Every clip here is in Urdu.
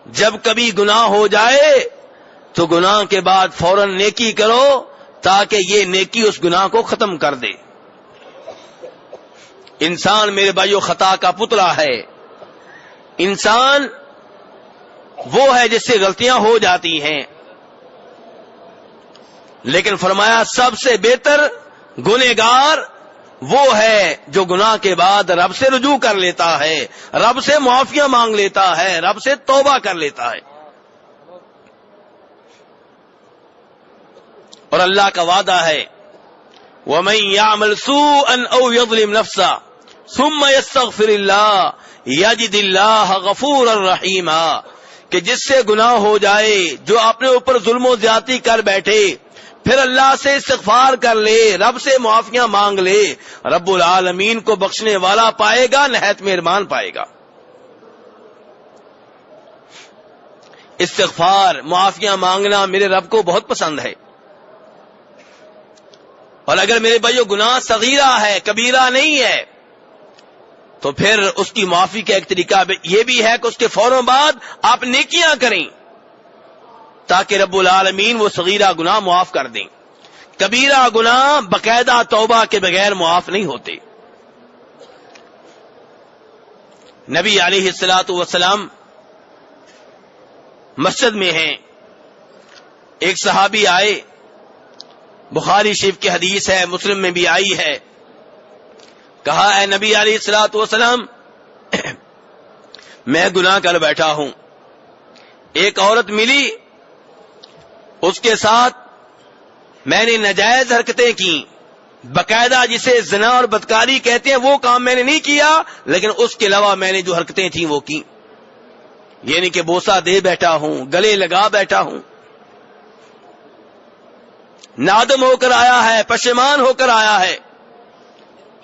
جب کبھی گناہ ہو جائے تو گناہ کے بعد فوراً نیکی کرو تاکہ یہ نیکی اس گناہ کو ختم کر دے. انسان میرے بھائیو خطا کا پتلا ہے. انسان وہ ہے جس سے غلطیاں ہو جاتی ہیں، لیکن فرمایا سب سے بہتر گنہگار وہ ہے جو گناہ کے بعد رب سے رجوع کر لیتا ہے، رب سے معافیاں مانگ لیتا ہے، رب سے توبہ کر لیتا ہے. اور اللہ کا وعدہ ہے وَمَن يَعْمَلْ سُوءًا أَوْ يَظْلِمْ نَفْسَهُ ثُمَّ يَسْتَغْفِرِ اللَّهَ يَجِدِ اللَّهَ غَفُورًا رَحِيمًا، کہ جس سے گناہ ہو جائے، جو اپنے اوپر ظلم و زیادتی کر بیٹھے، پھر اللہ سے استغفار کر لے، رب سے معافیاں مانگ لے، رب العالمین کو بخشنے والا پائے گا، نہایت مہربان پائے گا. استغفار، معافیاں مانگنا میرے رب کو بہت پسند ہے. اور اگر میرے بھائیو گناہ صغیرہ ہے، کبیرہ نہیں ہے، تو پھر اس کی معافی کا ایک طریقہ یہ بھی ہے کہ اس کے فوراً بعد آپ نیکیاں کریں تاکہ رب العالمین وہ صغیرہ گناہ معاف کر دیں. کبیرہ گناہ باقاعدہ توبہ کے بغیر معاف نہیں ہوتے. نبی علیہ الصلوۃ والسلام مسجد میں ہیں، ایک صحابی آئے، بخاری شریف کی حدیث ہے، مسلم میں بھی آئی ہے. کہا اے نبی علیہ الصلوۃ والسلام میں گناہ کر بیٹھا ہوں. ایک عورت ملی، اس کے ساتھ میں نے ناجائز حرکتیں کی، باقاعدہ جسے زنا اور بدکاری کہتے ہیں وہ کام میں نے نہیں کیا، لیکن اس کے علاوہ میں نے جو حرکتیں تھیں وہ کی. یعنی کہ بوسہ دے بیٹھا ہوں، گلے لگا بیٹھا ہوں. نادم ہو کر آیا ہے، پشیمان ہو کر آیا ہے،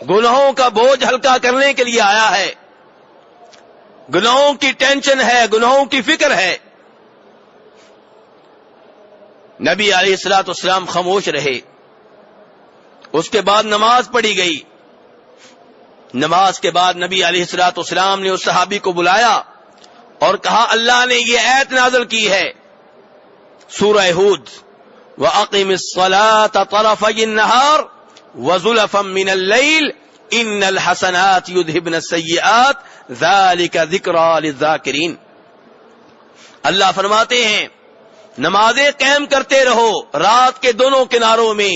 گناہوں کا بوجھ ہلکا کرنے کے لیے آیا ہے، گناہوں کی ٹینشن ہے، گناہوں کی فکر ہے. نبی علیہ الصلوۃ والسلام خاموش رہے. اس کے بعد نماز پڑھی گئی. نماز کے بعد نبی علیہ الصلوۃ والسلام نے اس صحابی کو بلایا اور کہا اللہ نے یہ آیت نازل کی ہے، سورہ ہود، وَأَقِمِ الصَّلَاةَ طَرَفَيِ النَّهَارِ وَزُلَفًا مِّنَ اللَّيْلِ إِنَّ الْحَسَنَاتِ يُذْهِبْنَ السَّيِّئَاتِ ذَلِكَ ذِكْرَىٰ لِلذَّاكِرِينَ. اللہ فرماتے ہیں نمازیں قائم کرتے رہو، رات کے دونوں کناروں میں،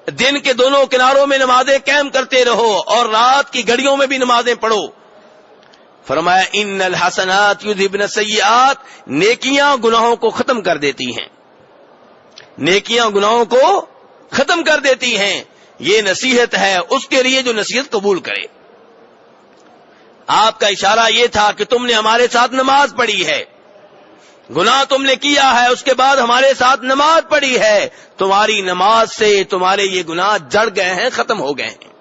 دن کے دونوں کناروں میں نمازیں قائم کرتے رہو، اور رات کی گھڑیوں میں بھی نمازیں پڑھو. فرمایا ان الحسنات یذھبن السیئات، نیکیاں گناہوں کو ختم کر دیتی ہیں، نیکیاں گناہوں کو ختم کر دیتی ہیں. یہ نصیحت ہے اس کے لیے جو نصیحت قبول کرے. آپ کا اشارہ یہ تھا کہ تم نے ہمارے ساتھ نماز پڑھی ہے، گناہ تم نے کیا ہے، اس کے بعد ہمارے ساتھ نماز پڑھی ہے، تمہاری نماز سے تمہارے یہ گناہ جڑ گئے ہیں، ختم ہو گئے ہیں.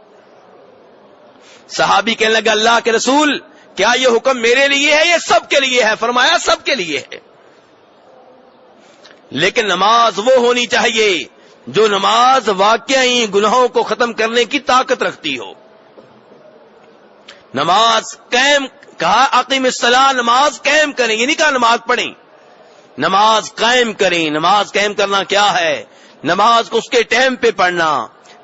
صحابی کہنے لگا اللہ کے رسول کیا یہ حکم میرے لیے ہے، یہ سب کے لیے ہے؟ فرمایا سب کے لیے ہے، لیکن نماز وہ ہونی چاہیے جو نماز واقعی گناہوں کو ختم کرنے کی طاقت رکھتی ہو. نماز قائم، کہا اقیم الصلاۃ، نماز قائم کریں، یہ نہیں کہا نماز پڑھیں، نماز قائم کریں. نماز قائم کرنا کیا ہے؟ نماز کو اس کے ٹائم پہ پڑھنا،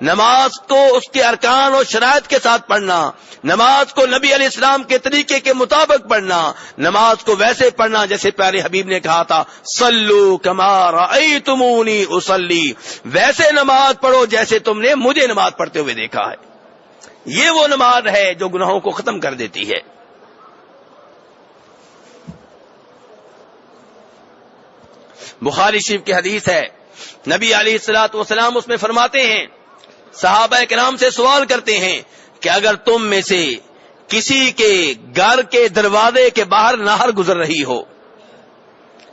نماز کو اس کے ارکان اور شرائط کے ساتھ پڑھنا، نماز کو نبی علیہ السلام کے طریقے کے مطابق پڑھنا، نماز کو ویسے پڑھنا جیسے پیارے حبیب نے کہا تھا صلو کما رأیتمونی اصلی، ویسے نماز پڑھو جیسے تم نے مجھے نماز پڑھتے ہوئے دیکھا ہے. یہ وہ نماز ہے جو گناہوں کو ختم کر دیتی ہے. بخاری شریف کی حدیث ہے، نبی علیہ الصلوۃ والسلام اس میں فرماتے ہیں، صحابہ کرام سے سوال کرتے ہیں کہ اگر تم میں سے کسی کے گھر کے دروازے کے باہر نہر گزر رہی ہو،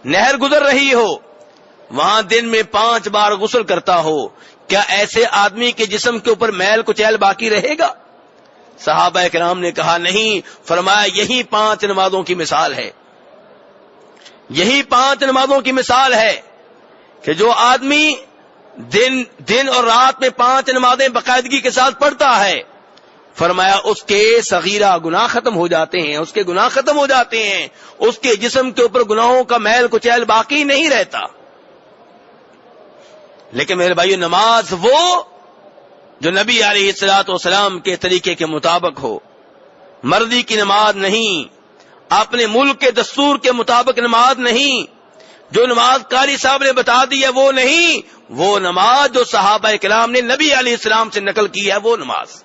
نہر گزر رہی ہو، وہاں دن میں 5 بار غسل کرتا ہو، کیا ایسے آدمی کے جسم کے اوپر میل کچیل باقی رہے گا؟ صحابہ کرام نے کہا نہیں. فرمایا یہی 5 نمازوں کی مثال ہے، یہی 5 نمازوں کی مثال ہے کہ جو آدمی دن اور رات میں 5 نمازیں باقاعدگی کے ساتھ پڑھتا ہے، فرمایا اس کے صغیرہ گناہ ختم ہو جاتے ہیں، اس کے گناہ ختم ہو جاتے ہیں، اس کے جسم کے اوپر گناہوں کا میل کچیل باقی نہیں رہتا۔ لیکن میرے بھائیو، نماز وہ جو نبی علیہ الصلوۃ والسلام کے طریقے کے مطابق ہو، مرضی کی نماز نہیں، اپنے ملک کے دستور کے مطابق نماز نہیں، جو نماز قاری صاحب نے بتا دی ہے وہ نہیں، وہ نماز جو صحابہ کرام نے نبی علیہ السلام سے نقل کی ہے وہ نماز۔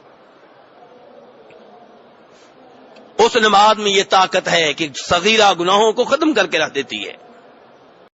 اس نماز میں یہ طاقت ہے کہ صغیرہ گناہوں کو ختم کر کے رکھ دیتی ہے۔